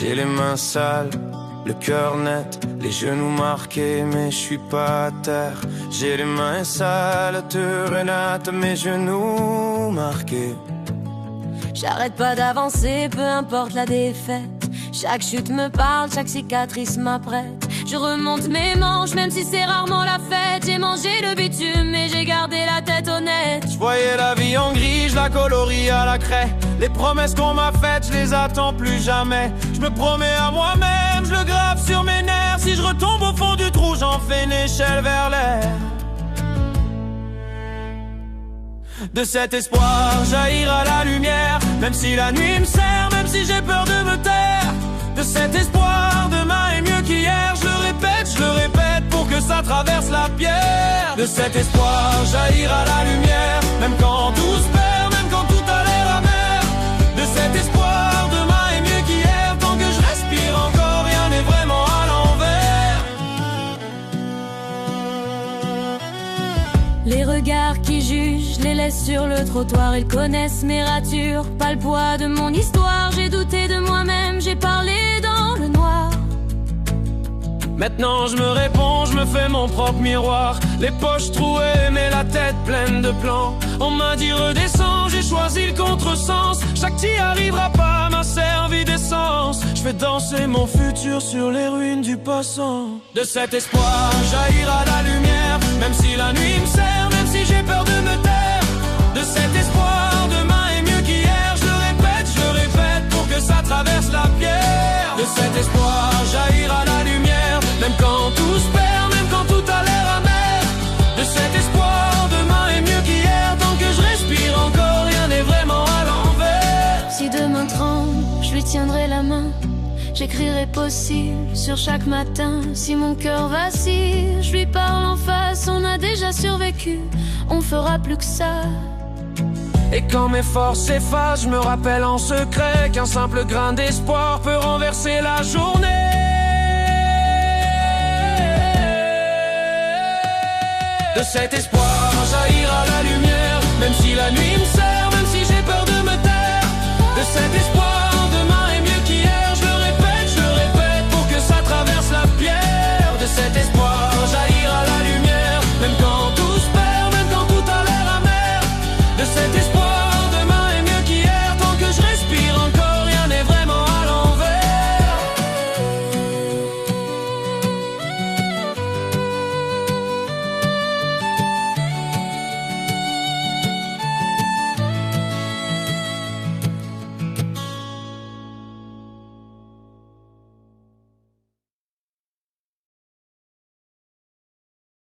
J'ai les mains sales, le cœur net, les genoux marqués, mais je suis pas à terre. J'ai les mains sales, te relate mes genoux marqués. J'arrête pas d'avancer, peu importe la défaite. Chaque chute me parle, chaque cicatrice m'apprête. Je remonte mes manches, même si c'est rarement la fête. J'ai mangé le bitume, mais j'ai gardé la tête honnête. Je voyais la vie en gris, je la colorie à la craie. Les promesses qu'on m'a faites, je les attends plus jamais. Je me promets à moi-même, je le grave sur mes nerfs. Si je retombe au fond du trou, j'en fais une échelle vers l'air. De cet espoir jaillira la lumière, même si la nuit me serre, même si j'ai peur de me taire. De cet espoir, demain est mieux qu'hier. Je le répète pour que ça traverse la pierre. De cet espoir jaillira la lumière, même quand tout se perd, même quand tout a l'air amer. De cet espoir, demain est mieux qu'hier. Tant que je respire encore, rien n'est vraiment à l'envers. Les regards qui jugent, je les laisse sur le trottoir. Ils connaissent mes ratures, pas le poids de mon histoire. J'ai douté de moi-même, j'ai parlé dans le noir. Maintenant je me réponds, je me fais mon propre miroir. Les poches trouées mais la tête pleine de plans. On m'a dit redescends, j'ai choisi le contresens. Chaque t'y arrivera pas m'a servi d'essence. Je fais danser mon futur sur les ruines du passant. De cet espoir jaillira la lumière, même si la nuit me serre, même si j'ai peur de me taire. De cet espoir, demain est mieux qu'hier. Je le répète pour que ça traverse la pierre. De cet espoir jaillira la lumière, même quand tout se perd, même quand tout a l'air amer. De cet espoir, demain est mieux qu'hier. Tant que je respire encore, rien n'est vraiment à l'envers. Si demain tremble, je lui tiendrai la main. J'écrirai possible sur chaque matin. Si mon cœur vacille, je lui parle en face. On a déjà survécu, on fera plus que ça. Et quand mes forces s'effacent, je me rappelle en secret qu'un simple grain d'espoir peut renverser la journée. De cet espoir jaillira la lumière, même si la nuit me serre, même si j'ai peur de me taire. De cet espoir